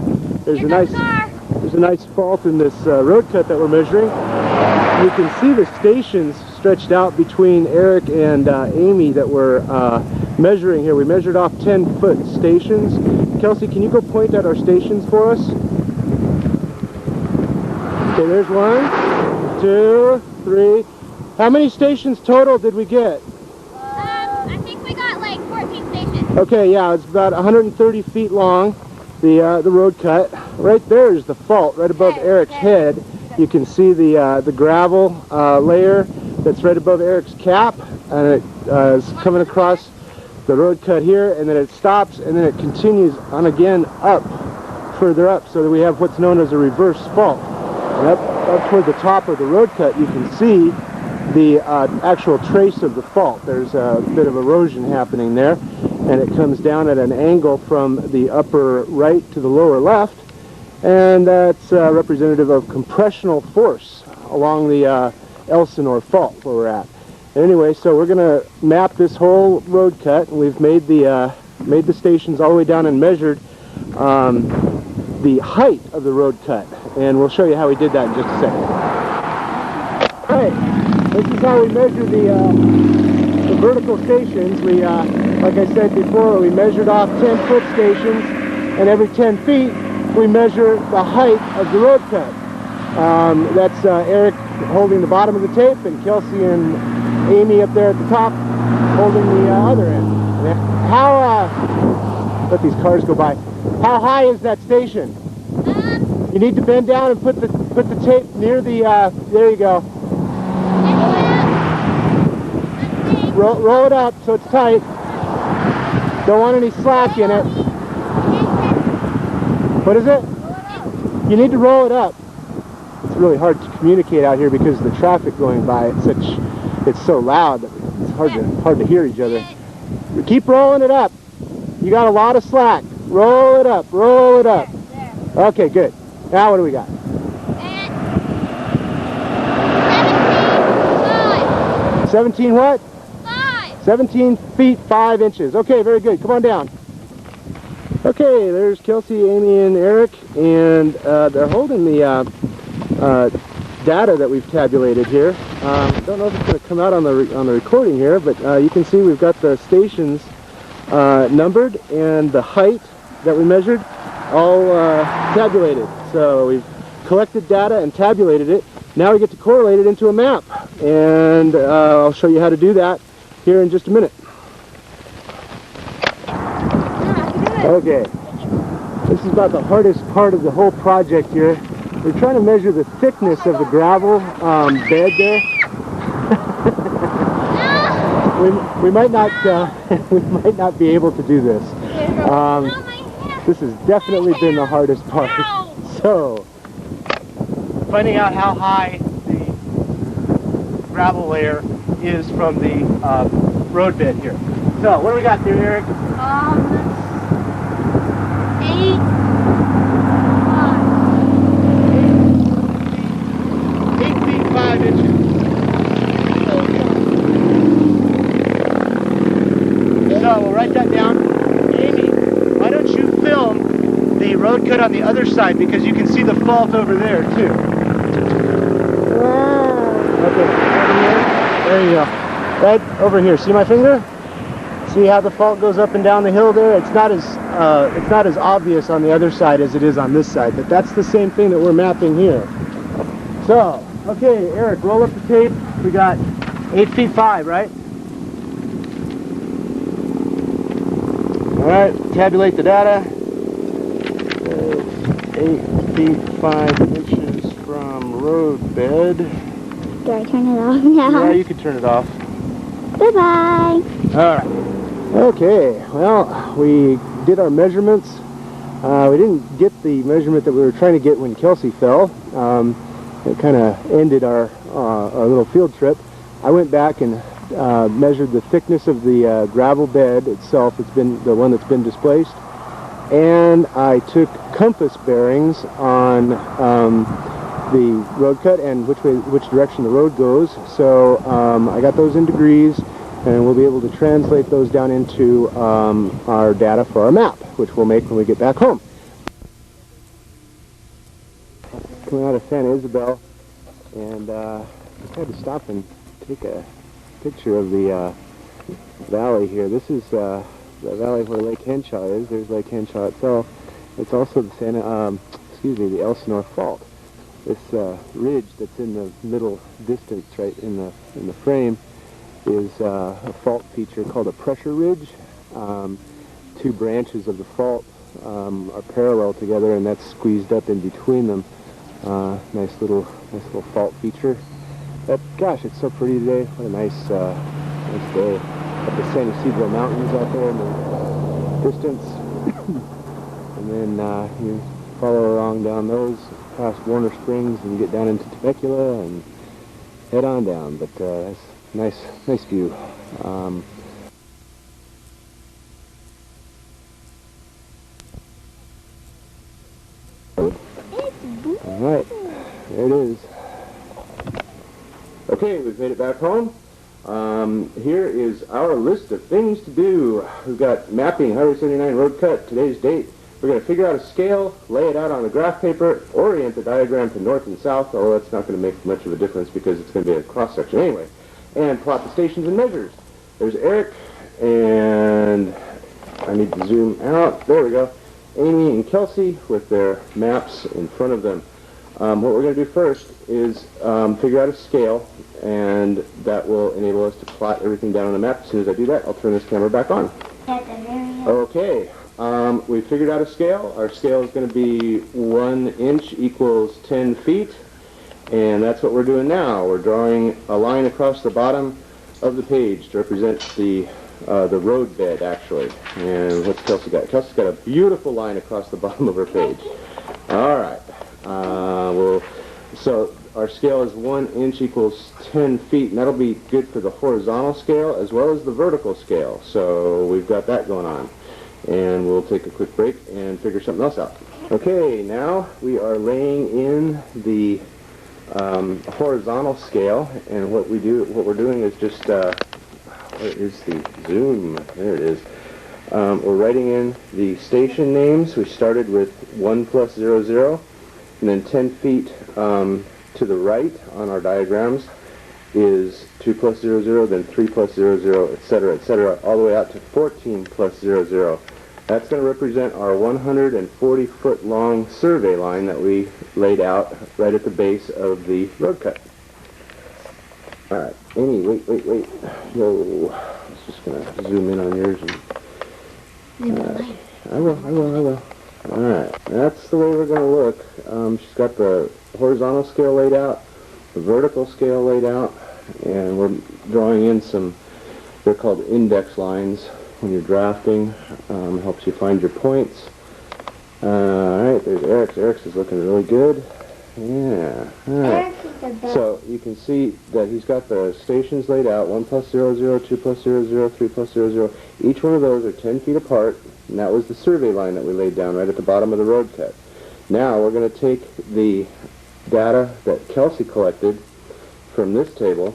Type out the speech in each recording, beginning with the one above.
There's a nice fault in this road cut that we're measuring. You can see the stations stretched out between Eric and Amy that we're measuring here. We measured off 10-foot stations. Kelsey, can you go point at our stations for us? Okay, there's 1, 2, 3. How many stations total did we get? I think we got like 14 stations. Okay, yeah, it's about 130 feet long, the road cut. Right there is the fault, right above Eric's head. You can see the gravel layer that's right above Eric's cap, and it is coming across the road cut here, and then it stops, and then it continues on again up, further up, so that we have what's known as a reverse fault. And up toward the top of the road cut, you can see the actual trace of the fault. There's a bit of erosion happening there, and it comes down at an angle from the upper right to the lower left, and that's representative of compressional force along the Elsinore Fault where we're at. Anyway, so we're going to map this whole road cut, and we've made the stations all the way down and measured the height of the road cut, and we'll show you how we did that in just a second. Alright, this is how we measure the vertical stations. We, like I said before, we measured off 10-foot stations, and every 10 feet we measure the height of the road cut. That's Eric holding the bottom of the tape, and Kelsey and Amy up there at the top holding the other end. How, let these cars go by. How high is that station? You need to bend down and put the tape near the, there you go. Roll it up so it's tight. Don't want any slack in it. What is it? You need to roll it up. It's really hard to communicate out here because of the traffic going by. It's so loud that it's hard to hear each other. Keep rolling it up. You got a lot of slack. Roll it up. Roll it up. Okay, good. Now what do we got? 17 what? 5. 17 feet 5 inches. Okay, very good. Come on down. Okay, there's Kelsey, Amy, and Eric, and they're holding the data that we've tabulated here. Don't know if it's going to come out on the recording here, but you can see we've got the stations numbered and the height that we measured all tabulated. So we've collected data and tabulated it. Now we get to correlate it into a map, and I'll show you how to do that here in just a minute. Okay, this is about the hardest part of the whole project here. We're trying to measure the thickness of the gravel bed there. we might not be able to do this. This has definitely been the hardest part. So, finding out how high the gravel layer is from the road bed here. So, what do we got there, Eric? 8 feet 5 inches. So we'll write that down. Amy, why don't you film the road cut on the other side, because you can see the fault over there too. Okay, there you go. Right over here. See my finger? See how the fault goes up and down the hill there? It's not as obvious on the other side as it is on this side, but that's the same thing that we're mapping here. So, okay, Eric, roll up the tape. We got 8 feet 5, right? All right, tabulate the data. 8 feet 5 inches from road bed. Do I turn it off now? Yeah, you can turn it off. Bye-bye. All right. Okay, well, we did our measurements. We didn't get the measurement that we were trying to get when Kelsey fell. It kind of ended our little field trip. I went back and measured the thickness of the gravel bed itself. It's been the one that's been displaced. And I took compass bearings on the road cut and which direction the road goes. So I got those in degrees, and we'll be able to translate those down into our data for our map, which we'll make when we get back home. coming out of Santa Isabel, and I had to stop and take a picture of the valley here. This is the valley where Lake Henshaw is. There's Lake Henshaw itself. It's also the Elsinore Fault. This ridge that's in the middle distance, right in the frame, is a fault feature called a pressure ridge. Two branches of the fault are parallel together, and that's squeezed up in between them. Nice little fault feature. But gosh, it's so pretty today. What a nice day. Up the San Ysidro Mountains out there in the distance, and then you follow along down those past Warner Springs and get down into Temecula and head on down. But that's nice view. All right, there it is. Okay, we've made it back home. Here is our list of things to do. We've got mapping, Highway 79 road cut, today's date. We're going to figure out a scale, lay it out on the graph paper, orient the diagram to north and south, although that's not going to make much of a difference because it's going to be a cross-section anyway, and plot the stations and measures. There's Eric, and I need to zoom out. There we go. Amy and Kelsey with their maps in front of them. What we're going to do first is figure out a scale, and that will enable us to plot everything down on the map. As soon as I do that, I'll turn this camera back on. Okay, we figured out a scale. Our scale is going to be 1 inch equals 10 feet, and that's what we're doing now. We're drawing a line across the bottom of the page to represent the road bed, actually. And what's Kelsey got? Kelsey's got a beautiful line across the bottom of her page. All right. So our scale is 1 inch equals 10 feet, and that'll be good for the horizontal scale as well as the vertical scale. So we've got that going on. And we'll take a quick break and figure something else out. Okay, now we are laying in the horizontal scale, and what we're doing is just, where is the zoom? There it is. We're writing in the station names. We started with 1 plus 0, 0. And then 10 feet to the right on our diagrams is 2 plus 0, 0, then 3 plus 0, 0, etc., all the way out to 14 plus 0, 0. That's going to represent our 140-foot long survey line that we laid out right at the base of the road cut. All right, Amy, wait. Whoa, I was just going to zoom in on yours. I will. All right, that's the way we're going to look. She's got the horizontal scale laid out, the vertical scale laid out, and we're drawing in some, they're called index lines when you're drafting. Helps you find your points. All right, there's Eric's. Eric's is looking really good. Yeah, all right. So you can see that he's got the stations laid out, 1 plus 0, 0, 2 plus 0, 0, 3 plus 0, 0. Each one of those are 10 feet apart. And that was the survey line that we laid down right at the bottom of the road cut. Now we're going to take the data that Kelsey collected from this table,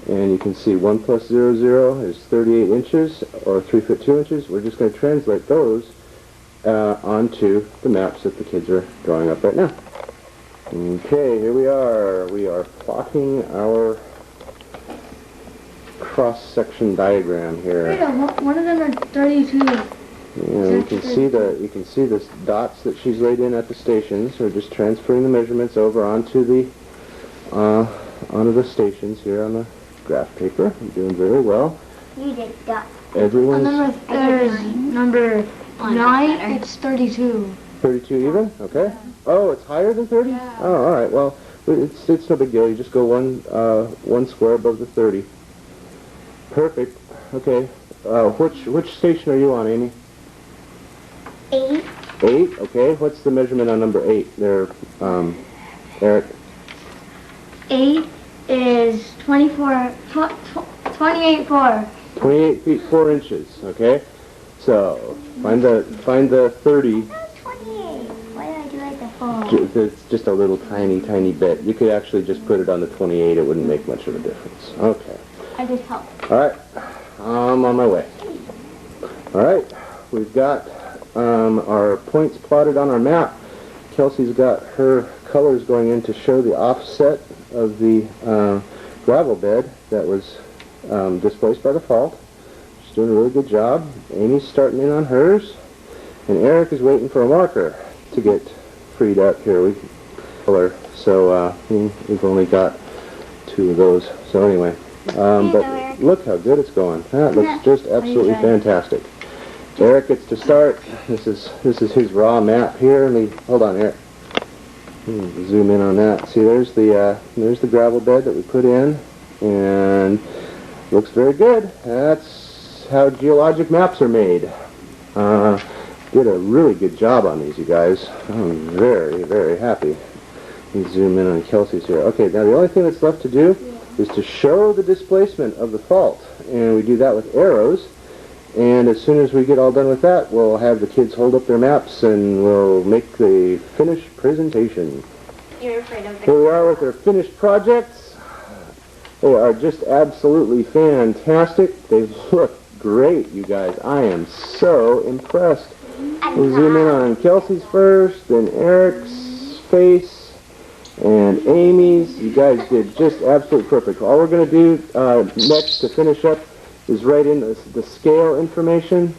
and you can see 1 plus 0, 0 is 38 inches, or 3 foot 2 inches. We're just going to translate those onto the maps that the kids are drawing up right now. Okay, here we are. We are plotting our cross-section diagram here. One of them are 32. Yeah, you can see the dots that she's laid in at the stations. We're just transferring the measurements over onto the stations here on the graph paper. I'm doing very well. You did dots. Everyone's Number 9. It's 32. 32 even? Okay. Oh, it's higher than 30? Yeah. Oh, all right. Well, it's no big deal. You just go one square above the 30. Perfect. Okay. Which station are you on, Amy? 8. 8. Okay. What's the measurement on number 8 there, Eric? 8 is 28 4. 28 feet 4 inches. Okay. So find the 30. That's 28. Why did I do like the 4? It's just a little tiny bit. You could actually just put it on the 28. It wouldn't make much of a difference. Okay. I just helped. All right. I'm on my way. All right. We've got our points plotted on our map. Kelsey's got her colors going in to show the offset of the gravel bed that was displaced by the fault. She's doing a really good job. Amy's starting in on hers, and Eric is waiting for a marker to get freed up here. We can color, so we've only got 2 of those. So anyway, but look how good it's going. That looks just absolutely fantastic. Eric gets to start. This is his raw map here. Hold on, Eric. Zoom in on that. See, there's the gravel bed that we put in, and looks very good. That's how geologic maps are made. Did a really good job on these, you guys. I'm very, very happy. Let me zoom in on Kelsey's here. Okay, now the only thing that's left to do is to show the displacement of the fault, and we do that with arrows. And as soon as we get all done with that, we'll have the kids hold up their maps and we'll make the finished presentation. You're afraid of the... Here we are with our finished projects. They are just absolutely fantastic. They look great, you guys. I am so impressed. We'll zoom in on Kelsey's first, then Eric's face, and Amy's. You guys did just absolutely perfect. All we're going to do next to finish up is write in the scale information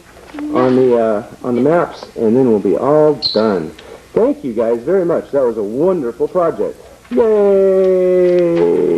on the maps, and then we'll be all done. Thank you guys very much. That was a wonderful project. Yay!